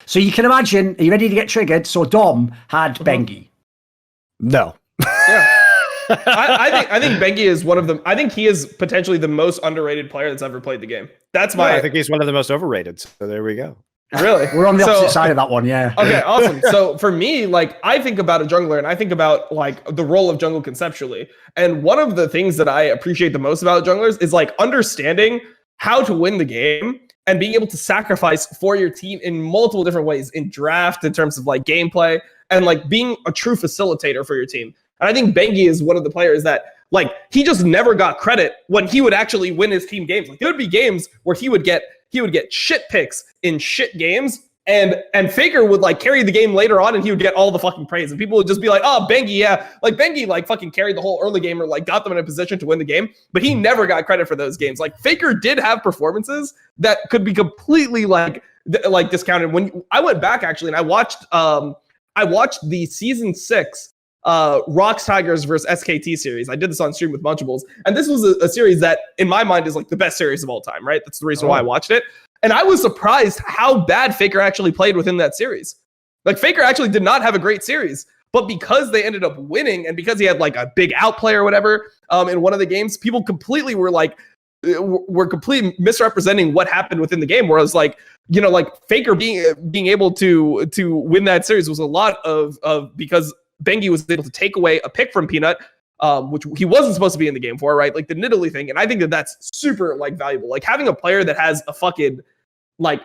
So you can imagine, are you ready to get triggered? So Dom had Bengi. No. Yeah. I think Bengi is one of them. I think he is potentially the most underrated player that's ever played the game. That's my. I think he's one of the most overrated. So there we go. Really? We're on the opposite side of that one, yeah. Okay, awesome. So for me, like, I think about a jungler and I think about like the role of jungle conceptually. And one of the things that I appreciate the most about junglers is like understanding how to win the game and being able to sacrifice for your team in multiple different ways, in draft, in terms of like gameplay, and like being a true facilitator for your team. And I think Bengi is one of the players that, like, he just never got credit when he would actually win his team games. Like, there would be games where he would get shit picks in shit games, and FAKER would like carry the game later on, and he would get all the fucking praise, and people would just be like, oh, Bengi, yeah, like Bengi like fucking carried the whole early game or like got them in a position to win the game, but he never got credit for those games. Like FAKER did have performances that could be completely like discounted. When I went back actually and I watched the season 6 ROX Tigers versus SKT series. I did this on stream with Munchables, and this was a series that in my mind is like the best series of all time, right? That's the reason why I watched it. And I was surprised how bad FAKER actually played within that series. Like FAKER actually did not have a great series, but because they ended up winning and because he had like a big outplay or whatever in one of the games, people completely were completely misrepresenting what happened within the game. Whereas like, you know, like FAKER being able to win that series was a lot of because Bengi was able to take away a pick from Peanut, which he wasn't supposed to be in the game for, right? Like the Nidalee thing. And I think that that's super like valuable. Like having a player that has a fucking like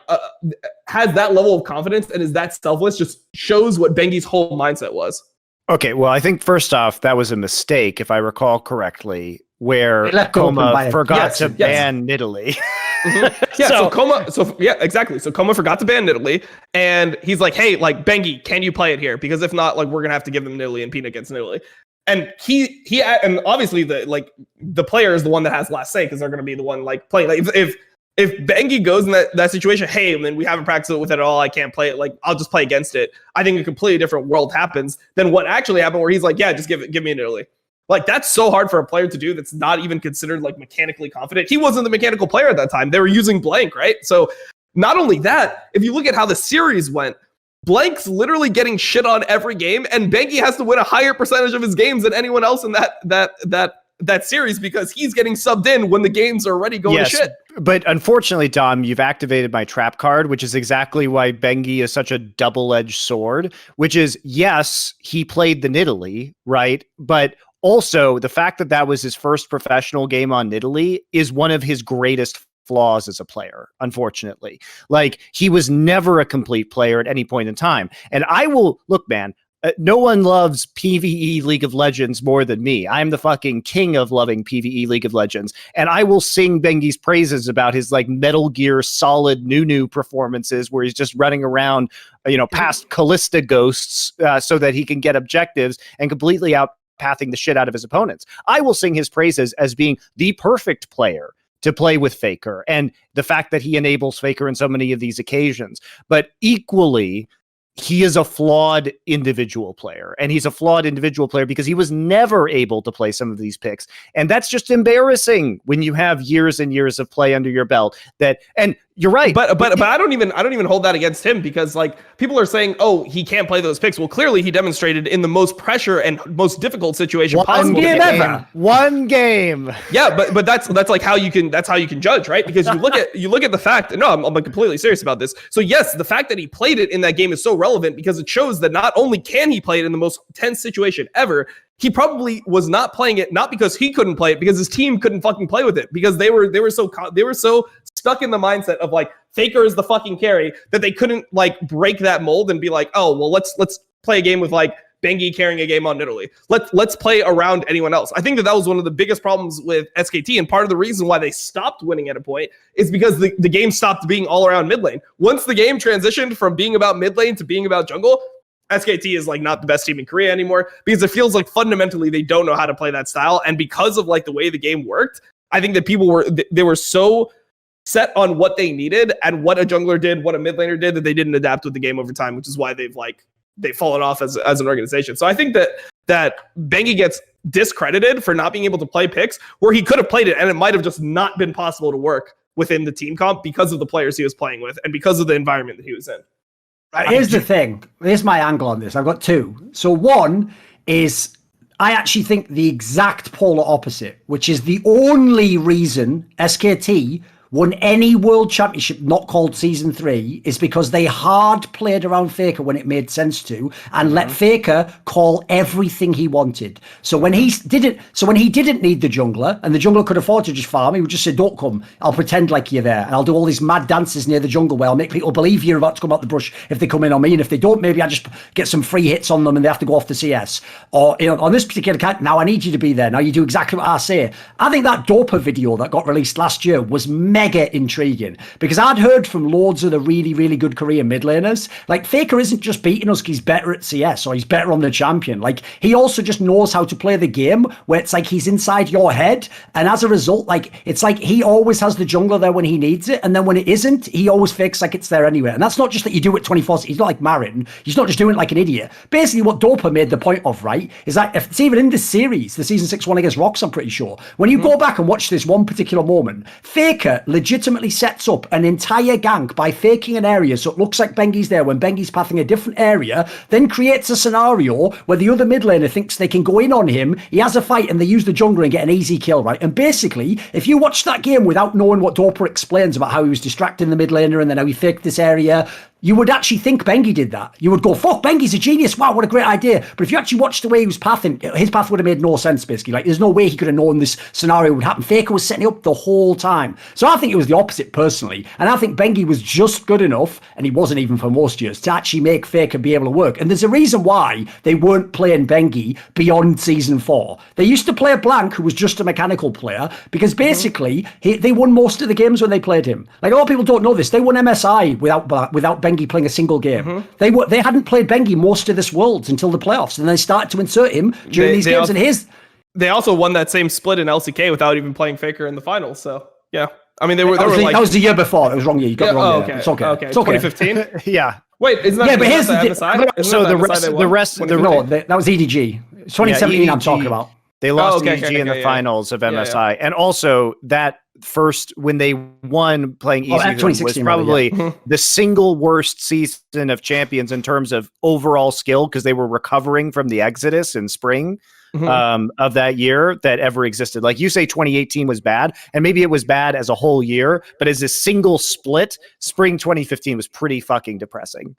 has that level of confidence and is that selfless just shows what Bengi's whole mindset was. Okay, well, I think first off, that was a mistake, if I recall correctly, where Kkoma forgot to ban Nidalee. Mm-hmm. Yeah, so Kkoma, yeah, exactly. So Kkoma forgot to ban Nidalee, and he's like, hey, like, Bengi, can you play it here? Because if not, like, we're gonna have to give them Nidalee and Peanut against Nidalee. And he and obviously the player is the one that has last say because they're gonna be the one like playing. Like if Bengi goes in that situation, hey, and then we haven't practiced it with it at all, I can't play it, like, I'll just play against it. I think a completely different world happens than what actually happened where he's like, yeah, just give me a Nidalee. Like, that's so hard for a player to do that's not even considered, like, mechanically confident. He wasn't the mechanical player at that time. They were using Blank, right? So, not only that, if you look at how the series went, Blank's literally getting shit on every game, and Bengi has to win a higher percentage of his games than anyone else in that series because he's getting subbed in when the games are already going to shit. But unfortunately, Dom, you've activated my trap card, which is exactly why Bengi is such a double-edged sword, which is, yes, he played the Nidalee, right? But also, the fact that that was his first professional game on Nidalee is one of his greatest flaws as a player, unfortunately. Like, he was never a complete player at any point in time. And I will, look, man, no one loves PvE League of Legends more than me. I'm the fucking king of loving PvE League of Legends. And I will sing Bengi's praises about his, like, Metal Gear Solid Nunu performances where he's just running around, you know, past Callista ghosts so that he can get objectives and completely outpathing the shit out of his opponents. I will sing his praises as being the perfect player to play with FAKER and the fact that he enables FAKER in so many of these occasions. But equally, he is a flawed individual player, and he's a flawed individual player because he was never able to play some of these picks. And that's just embarrassing when you have years and years of play under your belt. And you're right. But I don't even hold that against him because, like, people are saying, oh, he can't play those picks. Well, clearly he demonstrated in the most pressure and most difficult situation possible. One game. Yeah, but that's like how you can judge, right? Because you look at the fact. No, I'm completely serious about this. So yes, the fact that he played it in that game is so relevant because it shows that not only can he play it in the most tense situation ever, he probably was not playing it not because he couldn't play it, because his team couldn't fucking play with it because they were so stuck in the mindset of like FAKER is the fucking carry that they couldn't like break that mold and be like, oh well, let's play a game with like Bengi carrying a game on Nidalee. Let's play around anyone else. I think that was one of the biggest problems with SKT, and part of the reason why they stopped winning at a point is because the game stopped being all around mid lane. Once the game transitioned from being about mid lane to being about jungle, SKT is like not the best team in Korea anymore because it feels like fundamentally they don't know how to play that style. And because of like the way the game worked, I think that people were so set on what they needed and what a jungler did, what a mid laner did, that they didn't adapt with the game over time, which is why they've fallen off as an organization. So I think that Bengi gets discredited for not being able to play picks where he could have played it and it might have just not been possible to work within the team comp because of the players he was playing with and because of the environment that he was in. Right, here's the thing. Here's my angle on this. I've got two. So one is I actually think the exact polar opposite, which is the only reason SKT won any world championship not called season 3 is because they hard played around FAKER when it made sense to and let FAKER call everything he wanted. So when he didn't need the jungler and the jungler could afford to just farm, he would just say, don't come, I'll pretend like you're there and I'll do all these mad dances near the jungle where I'll make people believe you're about to come out the brush if they come in on me, and if they don't, maybe I just get some free hits on them and they have to go off the CS. Or on this particular account, now I need you to be there, now you do exactly what I say. I think that Dopa video that got released last year was mega intriguing because I'd heard from loads of the really, really good Korean mid laners, like FAKER isn't just beating us because he's better at CS or he's better on the champion. Like he also just knows how to play the game where it's like he's inside your head, and as a result, like it's like he always has the jungler there when he needs it, and then when it isn't, he always fakes like it's there anyway. And that's not just that you do it 24. He's not like Marin. He's not just doing it like an idiot. Basically, what Dopa made the point of, right, is that if it's even in this series, the season 6 one against ROX, I'm pretty sure, when you go back and watch this one particular moment, FAKER legitimately sets up an entire gank by faking an area so it looks like Bengi's there when Bengi's pathing a different area, then creates a scenario where the other mid laner thinks they can go in on him, he has a fight and they use the jungler and get an easy kill, right? And basically, if you watch that game without knowing what Dopa explains about how he was distracting the mid laner and then how he faked this area, you would actually think Bengi did that. You would go, fuck, Bengi's a genius. Wow, what a great idea. But if you actually watch the way he was pathing, his path would have made no sense, basically. Like, there's no way he could have known this scenario would happen. FAKER was setting up the whole time. So I think it was the opposite, personally. And I think Bengi was just good enough, and he wasn't even for most years, to actually make FAKER be able to work. And there's a reason why they weren't playing Bengi beyond season 4. They used to play Blank, who was just a mechanical player, because basically, they won most of the games when they played him. Like, a lot of people don't know this. They won MSI without Bengi playing a single game. They hadn't played Bengi most of this Worlds until the playoffs, and they started to insert him during these games. They also won that same split in LCK without even playing FAKER in the finals. So yeah, I mean that was the year before. It was wrong year. You got the wrong year. It's okay. Okay. It's okay. 2015. Yeah. Wait, isn't that? Yeah, but here's the MSI? So the rest. That was EDG. 2017. I'm talking about. They lost EDG in the finals of MSI, and also that first when they won playing EDG was probably the single worst season of champions in terms of overall skill because they were recovering from the exodus in spring of that year that ever existed. Like you say, 2018 was bad, and maybe it was bad as a whole year, but as a single split, spring 2015 was pretty fucking depressing.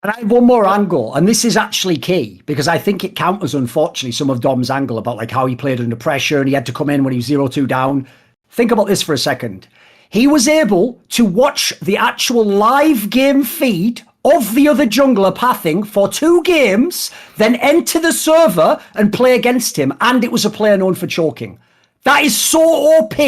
And I have one more angle, and this is actually key because I think it counters, unfortunately, some of Dom's angle about like how he played under pressure and he had to come in when he was 0-2 down. Think about this for a second. He was able to watch the actual live game feed of the other jungler pathing for 2 games, then enter the server and play against him, and it was a player known for choking. That is so OP.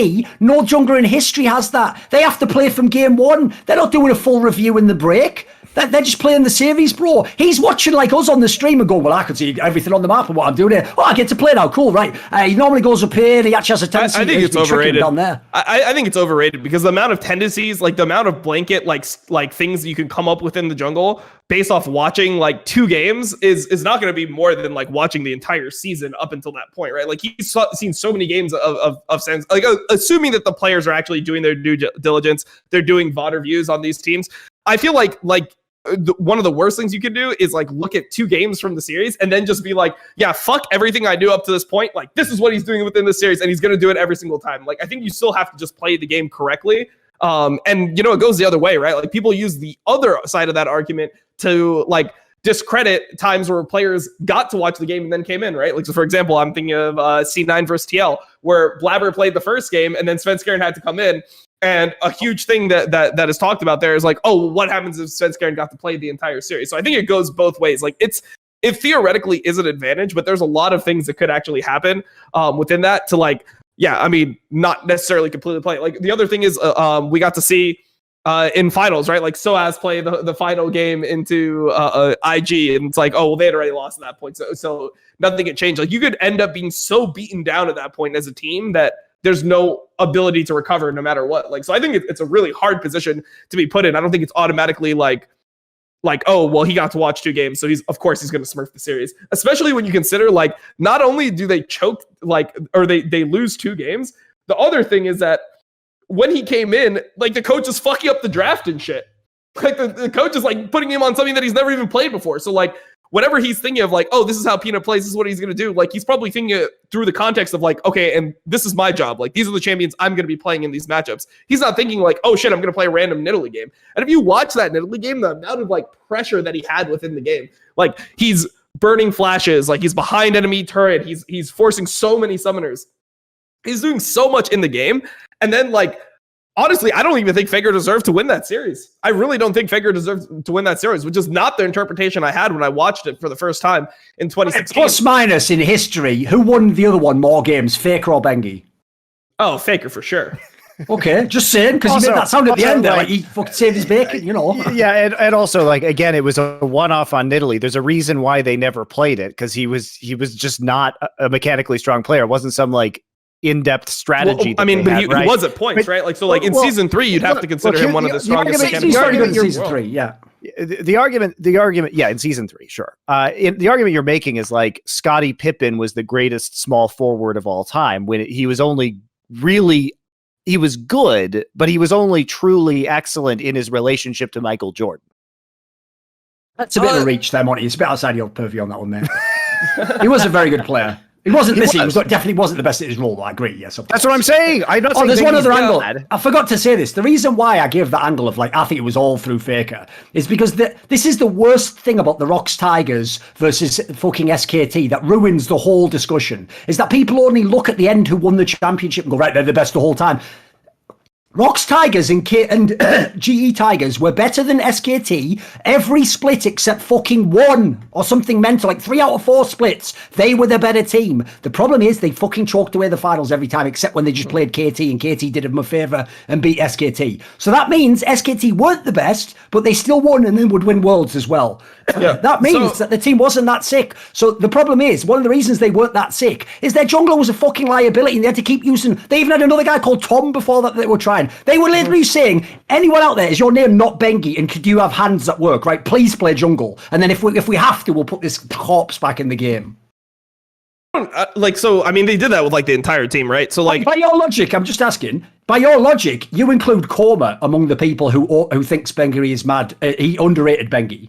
No jungler in history has that. They have to play from game 1. They're not doing a full review in the break. They're just playing the series, bro. He's watching like us on the stream and going, well, I can see everything on the map and what I'm doing here. Oh, I get to play now. Cool, right. He normally goes up here. He actually has a tendency I think it's overrated down there. I think it's overrated because the amount of tendencies, like the amount of blanket, like things you can come up with in the jungle based off watching like 2 games is not going to be more than like watching the entire season up until that point, right? Like he's seen so many games of sense, like assuming that the players are actually doing their due diligence, they're doing VOD reviews on these teams. I feel like one of the worst things you can do is like look at 2 games from the series and then just be like, yeah, fuck everything I do up to this point. Like this is what he's doing within the series and he's going to do it every single time. Like I think you still have to just play the game correctly. And you know, it goes the other way, right? Like people use the other side of that argument to like discredit times where players got to watch the game and then came in, right? Like, so for example, I'm thinking of C9 versus TL where Blabber played the first game and then Svenskeren had to come in. And a huge thing that is talked about there is like, oh, what happens if Svenskeren got to play the entire series? So I think it goes both ways. Like it theoretically is an advantage, but there's a lot of things that could actually happen within that to like, yeah, I mean, not necessarily completely play. Like the other thing is we got to see in finals, right? Like Soaz play the final game into IG, and it's like, oh, well, they had already lost at that point, so nothing had changed. Like you could end up being so beaten down at that point as a team that there's no ability to recover no matter what. Like, so I think it's a really hard position to be put in. I don't think it's automatically like, oh, well, he got to watch 2 games, so of course he's going to smurf the series. Especially when you consider, like, not only do they choke, like, or they lose 2 games, the other thing is that when he came in, like, the coach is fucking up the draft and shit. Like the coach is like putting him on something that he's never even played before. So like whatever he's thinking of, like, oh, this is how Peanut plays, this is what he's gonna do. Like he's probably thinking it through the context of like, okay, and this is my job. Like these are the champions I'm gonna be playing in these matchups. He's not thinking like, oh shit, I'm gonna play a random Nidalee game. And if you watch that Nidalee game, the amount of like pressure that he had within the game, like he's burning flashes, like he's behind enemy turret, he's forcing so many summoners. He's doing so much in the game, and then like. Honestly, I don't even think FAKER deserved to win that series. I really don't think FAKER deserved to win that series, which is not the interpretation I had when I watched it for the first time in 2016. Plus minus in history, who won the other one more games, FAKER or Bengi? Oh, FAKER for sure. Okay, just saying, because he made that sound at the end there, like he fucking saved his bacon, you know. Yeah, and also, like, again, it was a one-off on Nidalee. There's a reason why they never played it, because he was just not a mechanically strong player. It wasn't some, like, in-depth strategy. Well, I mean, but he was at points, right? Like, so, like, in season 3, you'd have to consider him one of the strongest mechanics. The argument in season 3, yeah. The argument, yeah, in season 3, sure. The argument you're making is like Scottie Pippen was the greatest small forward of all time when he was only really, he was good, but he was only truly excellent in his relationship to Michael Jordan. That's a bit of a reach there, Monty. It's a bit outside your purview on that one, mate. He was a very good player. He wasn't definitely wasn't the best at his role, but I agree, yes. That's what I'm saying. I'm not saying there's one other angle. I forgot to say this. The reason why I gave that angle of, like, I think it was all through FAKER is because this is the worst thing about the ROX Tigers versus fucking SKT that ruins the whole discussion, is that people only look at the end who won the championship and go, right, they're the best the whole time. ROX Tigers and GE Tigers were better than SKT every split except fucking one or something mental, like 3 out of 4 splits. They were the better team. The problem is they fucking chalked away the finals every time except when they just played KT and KT did them a favour and beat SKT. So that means SKT weren't the best, but they still won and then would win Worlds as well. Yeah. That means that the team wasn't that sick. So the problem is, one of the reasons they weren't that sick is their jungler was a fucking liability and they had to keep using, they even had another guy called Tom before that they were trying. They were literally saying, anyone out there, is your name not Bengi and could you have hands that work, right? Please play jungle. And then if we have to, we'll put this corpse back in the game. Like, so, I mean, they did that with, like, the entire team, right? So, like... By your logic, I'm just asking, by your logic, you include Kkoma among the people who thinks Bengi is mad. He underrated Bengi.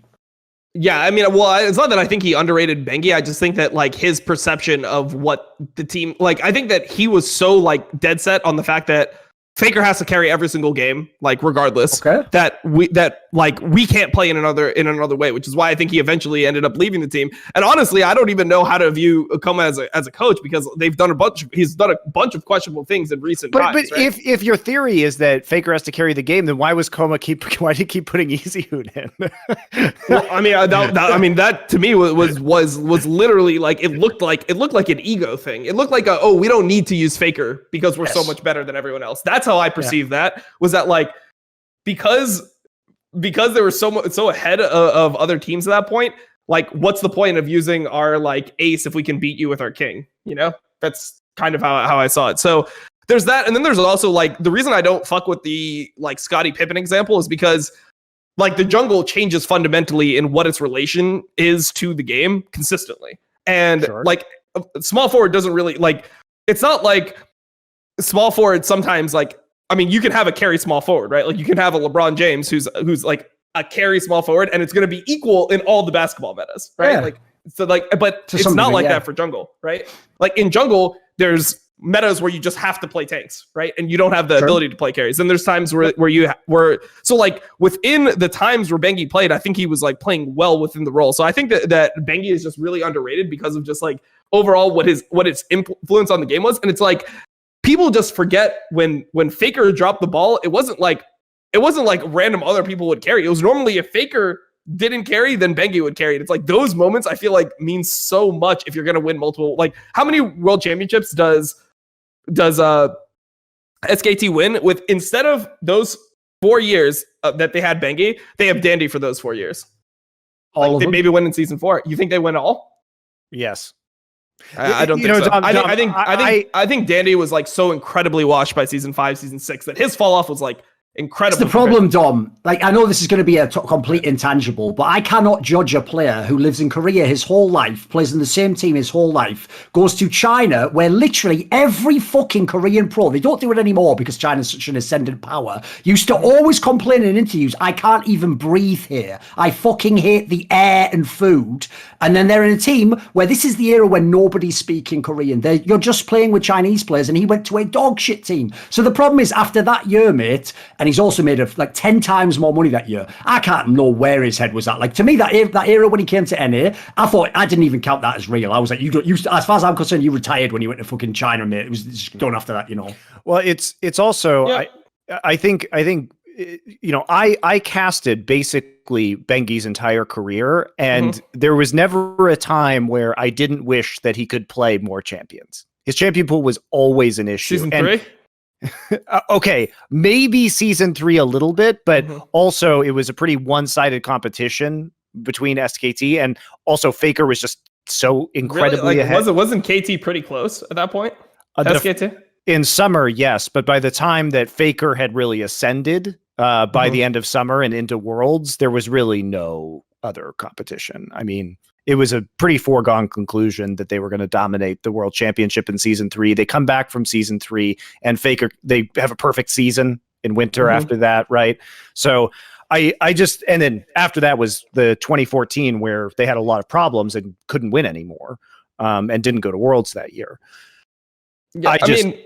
Yeah, I mean, well, it's not that I think he underrated Bengi. I just think that, like, his perception of what the team... Like, I think that he was so, like, dead set on the fact that FAKER has to carry every single game, like, regardless. Okay. That we can't play in another way, which is why I think he eventually ended up leaving the team. And honestly, I don't even know how to view Kkoma as a coach, because he's done a bunch of questionable things in recent times. But right? if your theory is that FAKER has to carry the game, then why was Kkoma why did he keep putting EasyHoon in? Well, I mean, that to me was literally like it looked like an ego thing. It looked like we don't need to use FAKER because we're so much better than everyone else. That's how I perceived that, was that, like, because they were so ahead of other teams at that point, like, what's the point of using our, like, ace if we can beat you with our king? You know, that's kind of how I saw it. So there's that, and then there's also, like, the reason I don't fuck with the, like, Scottie Pippen example is because, like, the jungle changes fundamentally in what its relation is to the game consistently, and like, small forward doesn't really, like, it's not like small forward sometimes, like, I mean, you can have a carry small forward, right? Like, you can have a LeBron James who's like a carry small forward, and it's going to be equal in all the basketball metas, right? Yeah. Like, so, like, but it's not like that for jungle, right? Like, in jungle, there's metas where you just have to play tanks, right? And you don't have the ability to play carries. And there's times where you were, so, like, within the times where Bengi played, I think he was, like, playing well within the role. So I think that Bengi is just really underrated because of just, like, overall what his influence on the game was. And it's like, people just forget when FAKER dropped the ball, it wasn't like random other people would carry. It was normally if FAKER didn't carry, then Bengi would carry it. It's like those moments I feel like mean so much if you're gonna win multiple. Like, how many world championships does SKT win with, instead of those 4 years that they had Bengi, they have Dandy for those 4 years. All of them? They maybe win in season 4. You think they win all? Yes. I don't think so. I think Dandy was, like, so incredibly washed by season 5, season 6 that his fall off was, like, Incredible. That's the problem, Dom. Like, I know this is going to be a complete intangible, but I cannot judge a player who lives in Korea his whole life, plays in the same team his whole life, goes to China, where literally every fucking Korean pro, they don't do it anymore because China's such an ascendant power, used to always complain in interviews, I can't even breathe here. I fucking hate the air and food. And then they're in a team where this is the era when nobody's speaking Korean. You're just playing with Chinese players, and he went to a dog shit team. So the problem is, after that year, mate, and he's also made like 10 times more money that year. I can't know where his head was at. Like, to me, that era when he came to NA, I thought, I didn't even count that as real. I was like, as far as I'm concerned, you retired when you went to fucking China, mate. It was just done after that, you know. Well, it's also, yeah. I think, you know, I casted basically Bengi's entire career, and there was never a time where I didn't wish that he could play more champions. His champion pool was always an issue. Season 3? Okay, maybe season 3 a little bit, but also it was a pretty one-sided competition between SKT, and also FAKER was just so incredibly ahead. Wasn't KT pretty close at that point? SKT? In summer, yes, but by the time that FAKER had really ascended by the end of summer and into Worlds, there was really no other competition. I mean, it was a pretty foregone conclusion that they were going to dominate the World Championship in season 3. They come back from season 3, and FAKER, they have a perfect season in winter after that, right? So I just, and then after that was the 2014 where they had a lot of problems and couldn't win anymore, and didn't go to Worlds that year. Yeah, I mean,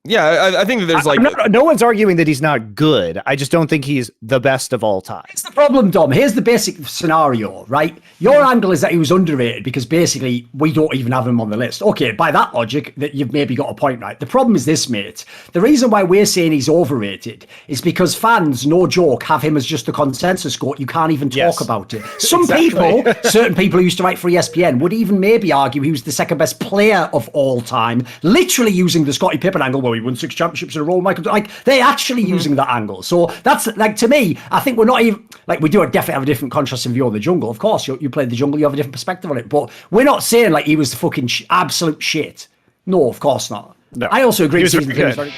yeah, I think that there's like... No one's arguing that he's not good. I just don't think he's the best of all time. Here's the problem, Dom. Here's the basic scenario, right? Your angle is that he was underrated because basically we don't even have him on the list. Okay, by that logic, that you've maybe got a point, right? The problem is this, mate. The reason why we're saying he's overrated is because fans, no joke, have him as just a consensus goat. You can't even talk about it. Some people, certain people who used to write for ESPN, would even maybe argue he was the second best player of all time, literally using the Scottie Pippen angle. Well, he won 6 championships in a row, Michael. Like, they're actually using that angle. So that's, like, to me, I think we're not even, like, we do definitely have a different contrasting view on the jungle. Of course, you played the jungle, you have a different perspective on it. But we're not saying, like, he was the fucking absolute shit. No, of course not. No. I also agree. He was very good.